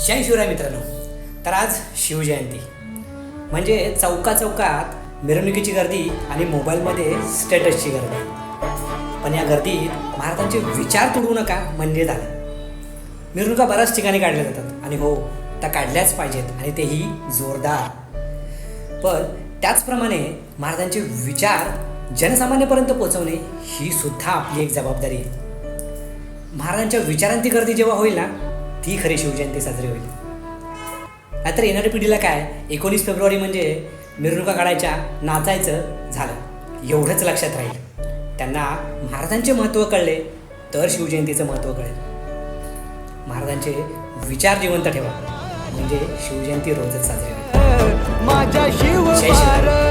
जय शिवराय मित्रांनो. तर आज शिवजयंती म्हणजे चौकात मिरवणुकीची गर्दी आणि मोबाईलमध्ये स्टेटसची गर्दी. पण या गर्दीत महाराजांचे विचार तुडवू नका म्हणजे झालं. मिरवणुका बऱ्याच ठिकाणी काढल्या जातात आणि हो, त्या काढल्याच पाहिजेत आणि तेही जोरदार. पण त्याचप्रमाणे महाराजांचे विचार जनसामान्यापर्यंत पोहोचवणे ही सुद्धा आपली एक जबाबदारी आहे. महाराजांच्या विचारांची गर्दी जेव्हा होईल ना, ती खरी शिवजयंती साजरी होईल. नाहीतर येणाऱ्या पिढीला काय 19 फेब्रुवारी म्हणजे मिरवणुका काढायच्या, नाचायचं, झालं एवढंच लक्षात राहील. त्यांना महाराजांचे महत्त्व कळले तर शिवजयंतीचं महत्त्व कळेल. महाराजांचे विचार जिवंत ठेवा म्हणजे शिवजयंती रोजच साजरी होईल. माझ्या जय शिवराय.